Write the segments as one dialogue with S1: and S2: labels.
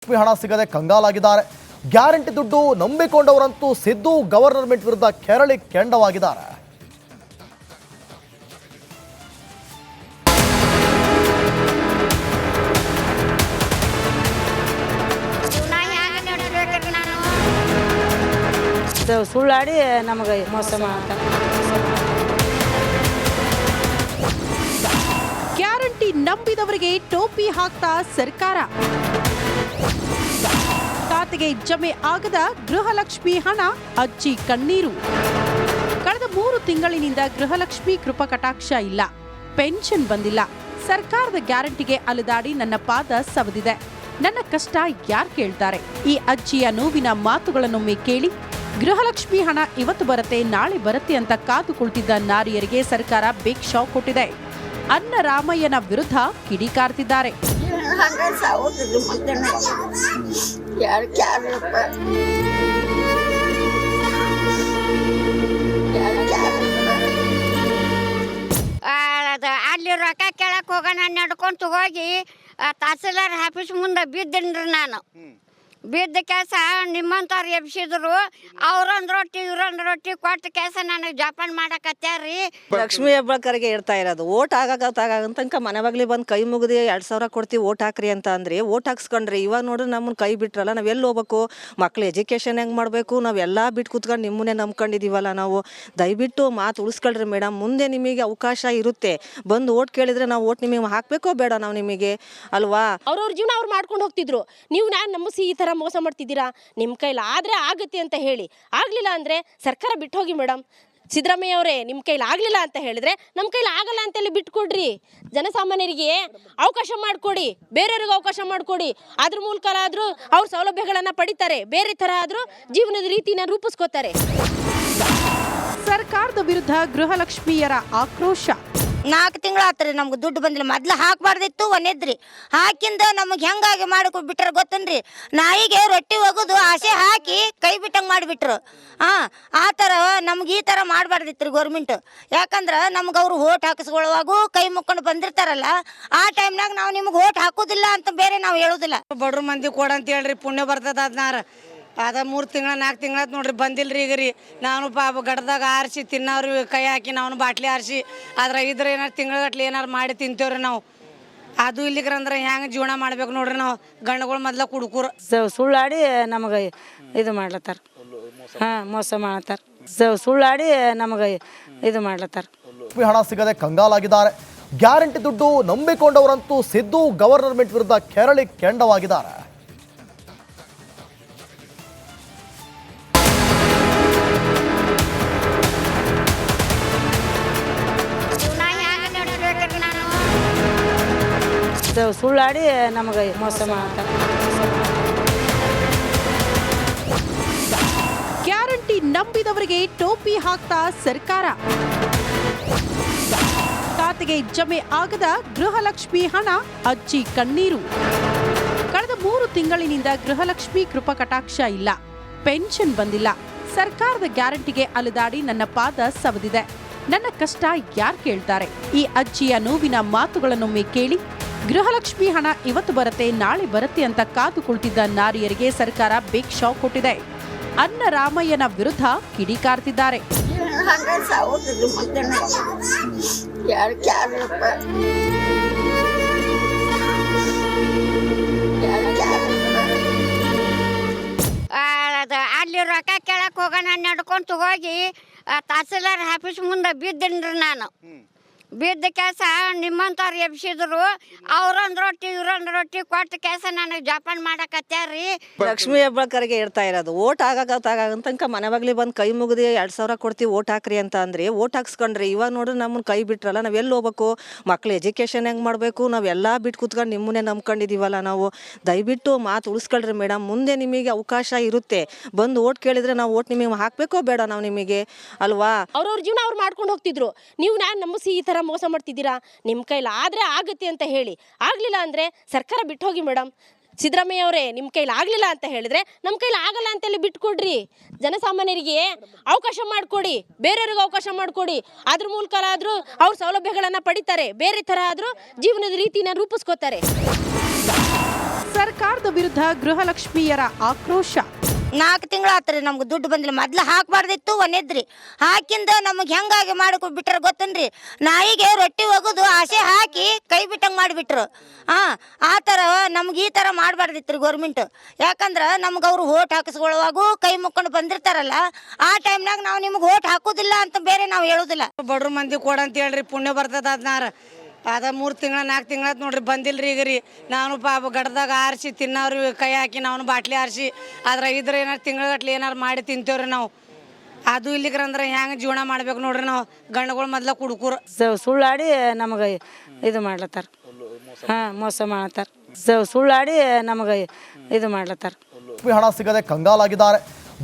S1: ಗೃಹಲಕ್ಷ್ಮಿ ಹಣ ಸಿಗದೆ ಕಂಗಾಲಾಗಿದ್ದಾರೆ. ಗ್ಯಾರಂಟಿ ದುಡ್ಡು ನಂಬಿಕೊಂಡವರಂತೂ ಸಿದ್ದು ಗವರ್ನಮೆಂಟ್ ವಿರುದ್ಧ ಕೆರಳಿ ಕೆಂಡವಾಗಿದ್ದಾರೆ.
S2: ಸುಳ್ಳಾಡಿ ನಮಗೆ ಮೋಸ ಮಾಡ್ತಾರೆ.
S3: ಗ್ಯಾರಂಟಿ ನಂಬಿದವರಿಗೆ ಟೋಪಿ ಹಾಕ್ತಾ ಸರ್ಕಾರ. ಖಾತೆಗೆ ಜಮೆ ಆಗದ ಗೃಹಲಕ್ಷ್ಮಿ ಹಣ, ಅಜ್ಜಿ ಕಣ್ಣೀರು. ಕಳೆದ 3 ತಿಂಗಳಿನಿಂದ ಗೃಹಲಕ್ಷ್ಮಿ ಕೃಪಕಟಾಕ್ಷ ಇಲ್ಲ, ಪೆನ್ಷನ್ ಬಂದಿಲ್ಲ. ಸರ್ಕಾರದ ಗ್ಯಾರಂಟಿಗೆ ಅಲೆದಾಡಿ ನನ್ನ ಪಾದ ಸವದಿದೆ. ನನ್ನ ಕಷ್ಟ ಯಾರು ಕೇಳ್ತಾರೆ? ಈ ಅಜ್ಜಿಯ ನೋವಿನ ಮಾತುಗಳನ್ನೊಮ್ಮೆ ಕೇಳಿ. ಗೃಹಲಕ್ಷ್ಮಿ ಹಣ ಇವತ್ತು ಬರುತ್ತೆ, ನಾಳೆ ಬರುತ್ತೆ ಅಂತ ಕಾದು ಕುಳಿತಿದ್ದ ನಾರಿಯರಿಗೆ ಸರ್ಕಾರ ಬಿಗ್ ಶಾಕ್ ಕೊಟ್ಟಿದೆ. ಅನ್ನ ರಾಮಯ್ಯನ ವಿರುದ್ಧ ಕಿಡಿಕಾರ್ತಿದ್ದಾರೆ.
S4: ಅಲ್ಲಿ ರೊಕ್ಕ ಕೇಳಕ್ ಹೋಗೋಣ ನಡ್ಕೊಂತ ಹೋಗಿ ತಹಸೀಲ್ದಾರ್ ಆಫೀಸ್ ಮುಂದೆ ಬಿದ್ದೇನ್ರಿ ನಾನು. ಬಿದ್ದ ಕೆಲಸ ನಿಮ್ಮಂತವ್ರು ಎಬ್ಸಿದ್ರು. ಅವ್ರೊಂದು ರೊಟ್ಟಿ ಇವ್ರೊಂದು ರೊಟ್ಟಿ ಕೊಟ್ಟ ಕೆಲಸ ನನಗೆ ಜಪಾನ್ ಮಾಡಕತ್ಯಾರ್ರಿ.
S2: ಲಕ್ಷ್ಮಿ ಹೆಬ್ಬಾಳ್ಕರ್ಗೆ ಹೇಳ್ತಾ ಇರೋದು, ಓಟ್ ಆಗಾಗಂತಂಕ ಮನೆ ಬಾಗ್ಲಿ ಬಂದು ಕೈ ಮುಗಿದು 2,000 ಕೊಡ್ತೀವಿ ಓಟ್ ಹಾಕ್ರಿ ಅಂತ ಅಂದ್ರೆ ಓಟ್ ಹಾಕ್ಸ್ಕೊಂಡ್ರಿ. ಇವಾಗ ನೋಡ್ರಿ ನಮ್ಮನ್ನ ಕೈ ಬಿಟ್ರಲ್ಲ, ನಾವ್ ಎಲ್ಲಿ ಹೋಗ್ಬೇಕು? ಮಕ್ಳು ಎಜುಕೇಶನ್ ಹೆಂಗ್ ಮಾಡ್ಬೇಕು? ನಾವೆಲ್ಲ ಬಿಟ್ಟು ಕೂತ್ಕೊಂಡು ನಿಮ್ಮನ್ನೇ ನಂಬ್ಕೊಂಡಿದೀವಲ್ಲ ನಾವು. ದಯವಿಟ್ಟು ಮಾತು ಉಳಿಸ್ಕೊಳ್ರಿ ಮೇಡಮ್. ಮುಂದೆ ನಿಮಗೆ ಅವಕಾಶ ಇರುತ್ತೆ, ಬಂದು ಓಟ್ ಕೇಳಿದ್ರೆ ನಾವು ಓಟ್ ನಿಮಗೆ ಹಾಕ್ಬೇಕೋ ಬೇಡ ನಾವು ನಿಮಗೆ ಅಲ್ವಾ?
S5: ಅವ್ರವ್ರ ಜೀವನ ಅವ್ರು ಮಾಡ್ಕೊಂಡು ಹೋಗ್ತಿದ್ರು. ನೀವು ನಾನು ನಂಬಿಸಿ ಈ ತರ ಮೋಸ ಮಾಡ್ತಿದ್ದೀರಾ? ನಿಮ್ಮ ಕೈಲಿ ಆದ್ರೆ ಆಗುತ್ತೆ ಅಂತ ಹೇಳಿ, ಆಗ್ಲಿಲ್ಲ ಅಂದ್ರೆ ಸರ್ಕಾರ ಬಿಟ್ಟು ಹೋಗಿ ಮೇಡಮ್. ಸಿದ್ದರಾಮಯ್ಯ ಅವರೇ, ನಿಮ್ಮ ಕೈಲಿ ಆಗ್ಲಿಲ್ಲ ಅಂತ ಹೇಳಿದ್ರೆ ನಮ್ಮ ಕೈಲಿ ಆಗಲ್ಲ ಅಂತೇಳಿ ಬಿಟ್ಕೊಡ್ರಿ. ಜನಸಾಮಾನ್ಯರಿಗೆ ಅವಕಾಶ ಮಾಡಿಕೊಡಿ, ಬೇರೆಯವ್ರಿಗೆ ಅವಕಾಶ ಮಾಡಿಕೊಡಿ. ಅದ್ರ ಮೂಲಕ ಆದ್ರೂ ಅವ್ರ ಸೌಲಭ್ಯಗಳನ್ನ ಪಡಿತಾರೆ, ಬೇರೆ ತರ ಆದ್ರೂ ಜೀವನದ ರೀತಿನ ರೂಪಿಸ್ಕೋತಾರೆ.
S3: ಸರ್ಕಾರದ ವಿರುದ್ಧ ಗೃಹಲಕ್ಷ್ಮಿಯರ ಆಕ್ರೋಶ.
S6: 4 ತಿಂಗಳು ಆತ್ರಿ ನಮ್ಗೆ ದುಡ್ಡು ಬಂದಿಲ್ಲ. ಮೊದ್ಲು ಹಾಕ್ಬಾರ್ದಿತ್ತು, ಒನೆದ್ರಿ ಹಾಕಿಂದ ನಮಗೆ ಹೆಂಗಾಗಿ ಮಾಡಿಕೊಟ್ಬಿಟ್ರೆ ಗೊತ್ತನ್ರಿ. ನಾಯಿಗೆ ರೊಟ್ಟಿ ಒಗದು ಆಸೆ ಹಾಕಿ ಕೈ ಬಿಟ್ಟಂಗೆ ಮಾಡಿಬಿಟ್ರು. ಆ ಥರ ನಮ್ಗೆ ಈ ಥರ ಮಾಡಬಾರ್ದಿತ್ತು ಗೌರ್ಮೆಂಟ್. ಯಾಕಂದ್ರೆ ನಮ್ಗೆ ಅವರು ಓಟ್ ಹಾಕಿಸ್ಕೊಳ್ಳುವಾಗೂ ಕೈ ಮುಕ್ಕೊಂಡು ಬಂದಿರ್ತಾರಲ್ಲ, ಆ ಟೈಮ್ನಾಗ ನಾವು ನಿಮ್ಗೆ ಓಟ್ ಹಾಕೋದಿಲ್ಲ ಅಂತ ಬೇರೆ ನಾವು ಹೇಳೋದಿಲ್ಲ.
S2: ಬಡ್ರ ಮಂದಿ ಕೊಡಂತ ಹೇಳ್ರಿ, ಪುಣ್ಯ ಬರ್ತದ ಅದನ್ನಾರ. ಅದ 3 ತಿಂಗಳ 4 ತಿಂಗಳ ನೋಡ್ರಿ ಬಂದಿಲ್ರಿ. ಈಗ ರೀ ನಾನು ಪಾಪ ಗಡ್ದಾಗ ಆರಿಸಿ ತಿನ್ನೋರು ಕೈ ಹಾಕಿ ನಾವು ಬಾಟ್ಲಿ ಆರಿಸಿ ಅದ್ರ ಇದ್ರೆ ಏನಾರು ತಿಂಗಳಗಟ್ಲೆ ಏನಾರು ಮಾಡಿ ತಿಂತೇವ್ರಿ ನಾವು. ಅದು ಇಲ್ಲಿಗ್ರಂದ್ರೆ ಹೆಂಗೆ ಜೀವನ ಮಾಡ್ಬೇಕು ನೋಡ್ರಿ ನಾವು. ಗಂಡುಗಳು ಮೊದ್ಲ ಕುಡುಕರು ಸುಳ್ಳಾಡಿ ನಮಗೆ ಇದು ಮಾಡ್ಲತ್ತಾರ. ಮೋಸ ಮಾಡ್ತಾರ. ಸುಳ್ಳಾಡಿ ನಮಗೆ ಇದು ಮಾಡ್ಲತ್ತಾರ.
S1: ಹಣ ಸಿಗದೆ ಕಂಗಾಲಾಗಿದ್ದಾರೆ. ಗ್ಯಾರಂಟಿ ದುಡ್ಡು ನಂಬಿಕೊಂಡವರಂತೂ ಸಿದ್ದು ಗವರ್ನಮೆಂಟ್ ವಿರುದ್ಧ ಕೆರಳಿ ಕೆಂಡವಾಗಿದ್ದಾರೆ.
S2: ಸುಳ್ಳಾಡಿ ನಮಗೆ ಮೋಸ ಮಾಡ್ತಾರೆ.
S3: ಗ್ಯಾರಂಟಿ ನಂಬಿದವರಿಗೆ ಟೋಪಿ ಹಾಕ್ತಾ ಸರ್ಕಾರ. ಖಾತೆಗೆ ಜಮೆ ಆಗದ ಗೃಹಲಕ್ಷ್ಮಿ ಹಣ, ಅಜ್ಜಿ ಕಣ್ಣೀರು. ಕಳೆದ 3 ತಿಂಗಳಿನಿಂದ ಗೃಹಲಕ್ಷ್ಮಿ ಕೃಪಕಟಾಕ್ಷ ಇಲ್ಲ, ಪೆನ್ಷನ್ ಬಂದಿಲ್ಲ. ಸರ್ಕಾರದ ಗ್ಯಾರಂಟಿಗೆ ಅಲೆದಾಡಿ ನನ್ನ ಪಾದ ಸವದಿದೆ. ನನ್ನ ಕಷ್ಟ ಯಾರು ಕೇಳ್ತಾರೆ? ಈ ಅಜ್ಜಿಯ ನೋವಿನ ಮಾತುಗಳನ್ನೊಮ್ಮೆ ಕೇಳಿ. ಗೃಹಲಕ್ಷ್ಮಿ ಹಣ ಇವತ್ತು ಬರುತ್ತೆ, ನಾಳೆ ಬರುತ್ತೆ ಅಂತ ಕಾದು ಕುಳಿತಿದ್ದ ನಾರಿಯರಿಗೆ ಸರ್ಕಾರ ಬಿಗ್ ಶಾಕ್ ಕೊಟ್ಟಿದೆ. ಅನ್ನ ರಾಮಯ್ಯನ ವಿರುದ್ಧ ಕಿಡಿಕಾರ್ತಿದ್ದಾರೆ.
S4: ಅಲ್ಲಿ ರೊಕ್ಕ ಕೇಳಕ್ ಹೋಗೋಣ ನಡ್ಕೊಂತ ಹೋಗಿ ತಹಸೀಲ್ದಾರ್ ಆಫೀಸ್ ಮುಂದೆ ಬಿದ್ದೇನ್ರಿ ನಾನು. ಬಿದ್ದ ಕೆಲಸ ನಿಮ್ಮಂತವ್ರು ಎಬ್ಸಿದ್ರು. ಅವ್ರೊಂದು ರೊಟ್ಟಿ ಇವ್ರೊಂದು ರೊಟ್ಟಿ ಕೊಟ್ಟ ಕೆಲಸ ನನಗೆ ಜಪಾನ್ ಮಾಡಕತ್ಯಾರ್ರಿ.
S2: ಲಕ್ಷ್ಮಿ ಹೆಬ್ಬಾಳ್ಕರ್ಗೆ ಹೇಳ್ತಾ ಇರೋದು, ಓಟ್ ಆಗಾಗಂತಂಕ ಮನೆ ಬಾಗ್ಲಿ ಬಂದು ಕೈ ಮುಗಿದು 2,000 ಕೊಡ್ತೀವಿ ಓಟ್ ಹಾಕ್ರಿ ಅಂತ ಅಂದ್ರೆ ಓಟ್ ಹಾಕ್ಸ್ಕೊಂಡ್ರಿ. ಇವಾಗ ನೋಡ್ರಿ ನಮ್ಮನ್ನ ಕೈ ಬಿಟ್ರಲ್ಲ, ನಾವ್ ಎಲ್ಲಿ ಹೋಗ್ಬೇಕು? ಮಕ್ಳು ಎಜುಕೇಶನ್ ಹೆಂಗ್ ಮಾಡ್ಬೇಕು? ನಾವೆಲ್ಲ ಬಿಟ್ಟು ಕೂತ್ಕೊಂಡು ನಿಮ್ಮನ್ನೇ ನಂಬ್ಕೊಂಡಿದೀವಲ್ಲ ನಾವು. ದಯವಿಟ್ಟು ಮಾತು ಉಳಿಸ್ಕೊಳ್ರಿ ಮೇಡಮ್. ಮುಂದೆ ನಿಮಗೆ ಅವಕಾಶ ಇರುತ್ತೆ, ಬಂದು ಓಟ್ ಕೇಳಿದ್ರೆ ನಾವು ಓಟ್ ನಿಮಗೆ ಹಾಕ್ಬೇಕೋ ಬೇಡ ನಾವು ನಿಮಗೆ ಅಲ್ವಾ?
S5: ಅವ್ರವ್ರ ಜೀವನ ಅವ್ರು ಮಾಡ್ಕೊಂಡು ಹೋಗ್ತಿದ್ರು. ನೀವು ನಾನು ನಂಬಿಸಿ ಈ ತರ ಮೋಸ ಮಾಡ್ತಿದ್ದೀರಾ? ನಿಮ್ಮ ಕೈಲಿ ಆದ್ರೆ ಆಗುತ್ತೆ ಅಂತ ಹೇಳಿ, ಆಗ್ಲಿಲ್ಲ ಅಂದ್ರೆ ಸರ್ಕಾರ ಬಿಟ್ಟು ಹೋಗಿ ಮೇಡಮ್. ಸಿದ್ದರಾಮಯ್ಯ ಅವರೇ, ನಿಮ್ಮ ಕೈಲಿ ಆಗ್ಲಿಲ್ಲ ಅಂತ ಹೇಳಿದ್ರೆ ನಮ್ಮ ಕೈಲಿ ಆಗಲ್ಲ ಅಂತೇಳಿ ಬಿಟ್ಕೊಡ್ರಿ. ಜನಸಾಮಾನ್ಯರಿಗೆ ಅವಕಾಶ ಮಾಡಿಕೊಡಿ, ಬೇರೆಯವ್ರಿಗೆ ಅವಕಾಶ ಮಾಡಿಕೊಡಿ. ಅದ್ರ ಮೂಲಕ ಆದ್ರೂ ಅವ್ರ ಸೌಲಭ್ಯಗಳನ್ನ ಪಡಿತಾರೆ, ಬೇರೆ ತರ ಆದ್ರೂ ಜೀವನದ ರೀತಿನ ರೂಪಿಸ್ಕೋತಾರೆ.
S3: ಸರ್ಕಾರದ ವಿರುದ್ಧ ಗೃಹಲಕ್ಷ್ಮಿಯರ ಆಕ್ರೋಶ.
S6: 4 ತಿಂಗಳಾತ್ರಿ ನಮ್ಗೆ ದುಡ್ಡು ಬಂದಿಲ್ಲ. ಮೊದ್ಲು ಹಾಕಬಾರ್ದಿತ್ತು ಒಂದೇದ್ರಿ, ಹಾಕಿಂದ ನಮಗೆ ಹೆಂಗಾಗಿ ಬಿಟ್ರ ಗೊತ್ತನ್ರಿ. ನಾಯಿಗೆ ರೊಟ್ಟಿ ಒಗದು ಆಸೆ ಹಾಕಿ ಕೈ ಬಿಟ್ಟಂಗೆ ಮಾಡಿಬಿಟ್ರು. ಆ ಥರ ನಮ್ಗೆ ಈ ಥರ ಮಾಡಬಾರ್ದಿತ್ತು ರೀ ಗೌರ್ಮೆಂಟ್. ಯಾಕಂದ್ರೆ ನಮ್ಗೆ ಅವ್ರು ಓಟ್ ಹಾಕಿಸ್ಕೊಳ್ಳುವಾಗೂ ಕೈ ಮುಕ್ಕೊಂಡು ಬಂದಿರ್ತಾರಲ್ಲ, ಆ ಟೈಮ್ನಾಗ ನಾವು ನಿಮ್ಗೆ ಓಟ್ ಹಾಕೋದಿಲ್ಲ ಅಂತ ಬೇರೆ ನಾವು ಹೇಳೋದಿಲ್ಲ.
S2: ಬಡ್ರು ಮಂದಿ ಕೊಡಂತ ಹೇಳ್ರಿ, ಪುಣ್ಯ ಬರ್ತದ ಅದನ್ನಾರ. ಅದ 3 ತಿಂಗಳ 4 ತಿಂಗಳ ನೋಡ್ರಿ ಬಂದಿಲ್ರಿ ಈಗ ರೀ. ನಾನು ಗಡ್ದಾಗ ಆರಿಸಿ ತಿನ್ನೋರು ಕೈ ಹಾಕಿ ನಾವು ಬಾಟ್ಲಿ ಆರಿಸಿ ಅದ್ರ ಇದ್ರೆ ಏನಾರು ತಿಂಗಳಗಟ್ಲೆ ಏನಾರು ಮಾಡಿ ತಿಂತೇವ್ರಿ ನಾವು. ಅದು ಇಲ್ಲಿಗ್ರಂದ್ರೆ ಹೆಂಗೆ ಜೀವನ ಮಾಡ್ಬೇಕು ನೋಡ್ರಿ ನಾವು. ಗಂಡುಗಳು ಮೊದ್ಲ ಕುಡುಕರು
S7: ಸುಳ್ಳಾಡಿ ನಮಗೆ ಇದು ಮಾಡ್ಲತ್ತಾರ. ಮೋಸ ಮಾಡತ್ತಾರ. ಸುಳ್ಳಾಡಿ ನಮಗೆ ಇದು ಮಾಡ್ಲತ್ತಾರ.
S1: ಹಣ ಸಿಗದೆ ಕಂಗಾಲಾಗಿದ್ದಾರೆ.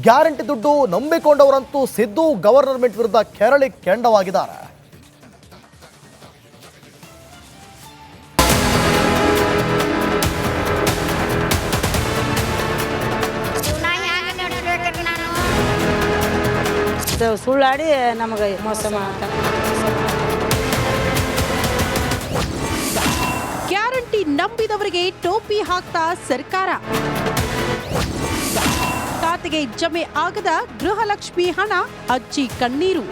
S1: ಗ್ಯಾರಂಟಿ ದುಡ್ಡು ನಂಬಿಕೊಂಡವರಂತೂ ಸಿದ್ದು ಗವರ್ನಮೆಂಟ್ ವಿರುದ್ಧ ಕೆರಳಿ ಕೆಂಡವಾಗಿದ್ದಾರೆ.
S7: ಸುಳ್ಳಾಡಿ ನಮಗೆ ಮೋಸ ಮಾಡತ್ತಾರ.
S3: ಗ್ಯಾರಂಟಿ ನಂಬಿದವರಿಗೆ ಟೋಪಿ ಹಾಕ್ತಾ ಸರ್ಕಾರ. ಖಾತೆಗೆ ಜಮೆ ಆಗದ ಗೃಹಲಕ್ಷ್ಮಿ ಹಣ, ಅಜ್ಜಿ ಕಣ್ಣೀರು.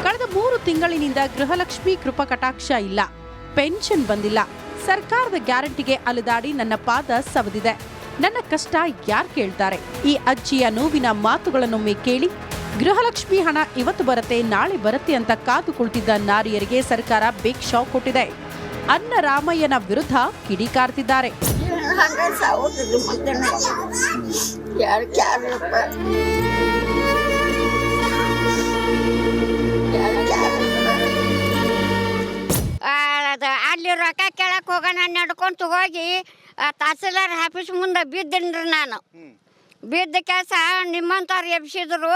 S3: ಕಳೆದ 3 ತಿಂಗಳಿನಿಂದ ಗೃಹಲಕ್ಷ್ಮಿ ಕೃಪಾ ಕಟಾಕ್ಷ ಇಲ್ಲ, ಪೆನ್ಷನ್ ಬಂದಿಲ್ಲ. ಸರ್ಕಾರದ ಗ್ಯಾರಂಟಿಗೆ ಅಲೆದಾಡಿ ನನ್ನ ಪಾದ ಸವದಿದೆ. ನನ್ನ ಕಷ್ಟ ಯಾರು ಕೇಳ್ತಾರೆ? ಈ ಅಜ್ಜಿಯ ನೋವಿನ ಮಾತುಗಳನ್ನೊಮ್ಮೆ ಕೇಳಿ. ಗೃಹಲಕ್ಷ್ಮಿ ಹಣ ಇವತ್ತು ಬರುತ್ತೆ, ನಾಳೆ ಬರುತ್ತೆ ಅಂತ ಕಾದು ಕುಳಿತಿದ್ದ ನಾರಿಯರಿಗೆ ಸರ್ಕಾರ ಬಿಗ್ ಶಾಕ್ ಕೊಟ್ಟಿದೆ. ಅನ್ನ ರಾಮಯ್ಯನ ವಿರುದ್ಧ ಕಿಡಿಕಾರ್ತಿದ್ದಾರೆ.
S4: ಅಲ್ಲಿ ರೊಕ್ಕ ಕೇಳಕ್ ಹೋಗೋಣ ನಡ್ಕೊಂತ ಹೋಗಿ ತಹಸೀಲ್ದಾರ್ ಆಫೀಸ್ ಮುಂದೆ ಬಿದ್ದೀನ್ರಿ ನಾನು. ಬಿದ್ದ ಕೆಲಸ ನಿಮ್ಮಂಥವ್ರು ಎಬ್ಸಿದ್ರು.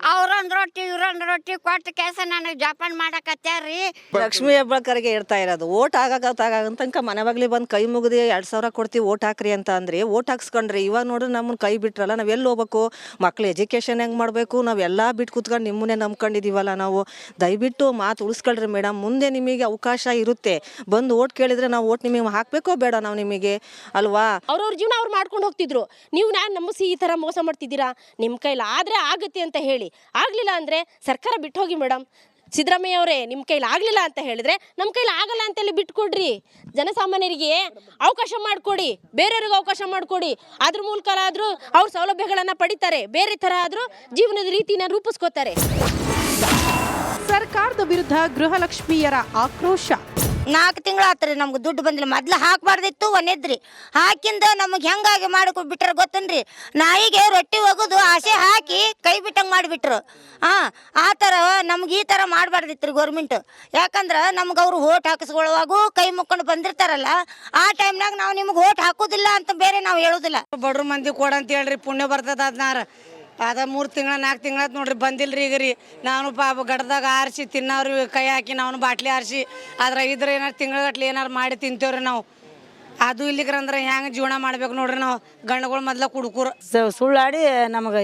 S4: ಅವ್ರೊಂದು ರೊಟ್ಟಿ ಇವ್ರೊಂದು ರೊಟ್ಟಿ ಕೊಟ್ಟ ಕೆಲಸ ನನಗೆ ಜೋಪಾನ ಮಾಡಕತ್ಯಾರ್ರಿ.
S8: ಲಕ್ಷ್ಮೀ ಹೆಬ್ಬಾಳ್ಕರ್ಗೆ ಹೇಳ್ತಾ ಇರೋದು, ಓಟ್ ತನಕ ಮನೆ ಬಾಗ್ಲಿ ಬಂದು ಕೈ ಮುಗಿದು 2,000 ಕೊಡ್ತೀವಿ ಓಟ್ ಹಾಕ್ರಿ ಅಂತ ಅಂದ್ರೆ ಓಟ್ ಹಾಕ್ಸ್ಕೊಂಡ್ರಿ. ಇವಾಗ ನೋಡ್ರಿ ನಮ್ಮನ್ನ ಕೈ ಬಿಟ್ರಲ್ಲ, ನಾವು ಎಲ್ಲಿ ಹೋಗ್ಬೇಕು? ಮಕ್ಳು ಎಜುಕೇಷನ್ ಹೆಂಗೆ ಮಾಡಬೇಕು? ನಾವೆಲ್ಲ ಬಿಟ್ಟು ಕೂತ್ಕೊಂಡು ನಿಮ್ಮನ್ನೇ ನಂಬ್ಕೊಂಡಿದ್ದೀವಲ್ಲ ನಾವು. ದಯವಿಟ್ಟು ಮಾತು ಉಳಿಸ್ಕೊಳ್ರಿ ಮೇಡಮ್. ಮುಂದೆ ನಿಮಗೆ ಅವಕಾಶ ಇರುತ್ತೆ, ಬಂದು ಓಟ್ ಕೇಳಿದ್ರೆ ನಾವು ಓಟ್ ನಿಮಗೆ ಹಾಕಬೇಕೋ ಬೇಡ ನಾವು ನಿಮಗೆ ಅಲ್ವಾ?
S5: ಅವ್ರವ್ರ ಜೀವನ ಅವ್ರು ಮಾಡ್ಕೊಂಡು ಹೋಗ್ತಿದ್ರು. ನೀವು ನಾನು ನಂಬಿಸಿ ಈ ಥರ ಮೋಸ ಮಾಡ್ತಿದ್ದೀರಾ, ನಿಮ್ಮ ಕೈಲಿ ಆದರೆ ಆಗುತ್ತೆ ಅಂತ ಹೇಳಿ ಆಗಲಿಲ್ಲ ಅಂದರೆ ಸರ್ಕಾರ ಬಿಟ್ಟು ಹೋಗಿ ಮೇಡಮ್. ಸಿದ್ದರಾಮಯ್ಯ ಅವರೇ, ನಿಮ್ಮ ಕೈಲಿ ಆಗಲಿಲ್ಲ ಅಂತ ಹೇಳಿದ್ರೆ ನಮ್ಮ ಕೈಲಿ ಆಗಲ್ಲ ಅಂತೇಳಿ ಬಿಟ್ಕೊಡ್ರಿ. ಜನಸಾಮಾನ್ಯರಿಗೆ ಅವಕಾಶ ಮಾಡಿಕೊಡಿ, ಬೇರೆಯವ್ರಿಗೆ ಅವಕಾಶ ಮಾಡಿಕೊಡಿ. ಅದ್ರ ಮೂಲಕ ಆದರೂ ಅವ್ರ ಸೌಲಭ್ಯಗಳನ್ನು ಪಡಿತಾರೆ, ಬೇರೆ ಥರ ಆದರೂ ಜೀವನದ ರೀತಿನ ರೂಪಿಸ್ಕೋತಾರೆ.
S3: ಸರ್ಕಾರದ ವಿರುದ್ಧ ಗೃಹಲಕ್ಷ್ಮಿಯರ ಆಕ್ರೋಶ.
S6: 4 ತಿಂಗಳಾತ್ರಿ ನಮ್ಗೆ ದುಡ್ಡು ಬಂದಿಲ್ಲ. ಮೊದ್ಲು ಹಾಕಬಾರ್ದಿತ್ತು ಒಂದೇದ್ರಿ, ಹಾಕಿಂದ ನಮಗೆ ಹೆಂಗಾಗಿ ಬಿಟ್ರ ಗೊತ್ತನ್ರಿ. ನಾಯಿಗೆ ರೊಟ್ಟಿ ಒಗದು ಆಸೆ ಹಾಕಿ ಕೈ ಬಿಟ್ಟಂಗೆ ಮಾಡಿಬಿಟ್ರು. ಆ ಥರ ನಮ್ಗೆ ಈ ಥರ ಮಾಡಬಾರ್ದಿತ್ತು ರೀ ಗೌರ್ಮೆಂಟ್. ಯಾಕಂದ್ರೆ ನಮ್ಗೆ ಅವ್ರು ಓಟ್ ಹಾಕಿಸ್ಕೊಳ್ಳುವಾಗೂ ಕೈ ಮುಕ್ಕೊಂಡು ಬಂದಿರ್ತಾರಲ್ಲ, ಆ ಟೈಮ್ನಾಗ ನಾವು ನಿಮ್ಗೆ ಓಟ್ ಹಾಕೋದಿಲ್ಲ ಅಂತ ಬೇರೆ ನಾವು ಹೇಳೋದಿಲ್ಲ.
S2: ಬಡ್ರು ಮಂದಿ ಕೊಡಂತ ಹೇಳ್ರಿ, ಪುಣ್ಯ ಬರ್ತದ ಅದನ್ನಾರ. ಅದ 3 ತಿಂಗಳ 4 ತಿಂಗಳ ನೋಡ್ರಿ ಬಂದಿಲ್ರಿ ಈಗ ರೀ. ನಾನು ಗಡ್ದಾಗ ಆರಿಸಿ ತಿನ್ನೋರು ಕೈ ಹಾಕಿ ನಾವು ಬಾಟ್ಲಿ ಆರಿಸಿ ಅದ್ರ ಇದ್ರೆ ಏನಾರು ತಿಂಗಳಗಟ್ಲೆ ಏನಾರು ಮಾಡಿ ತಿಂತೇವ್ರಿ ನಾವು. ಅದು ಇಲ್ಲಿಗ್ರಂದ್ರೆ ಹೆಂಗೆ ಜೀವನ ಮಾಡ್ಬೇಕು ನೋಡ್ರಿ ನಾವು. ಗಂಡುಗಳು ಮೊದ್ಲ ಕುಡುಕರು
S7: ಸುಳ್ಳಾಡಿ ನಮಗೆ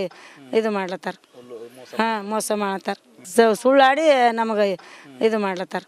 S7: ಇದು ಮಾಡ್ಲತ್ತಾರ. ಮೋಸ ಮಾಡತ್ತಾರ. ಸುಳ್ಳಾಡಿ ನಮಗೆ ಇದು ಮಾಡ್ಲತ್ತಾರ.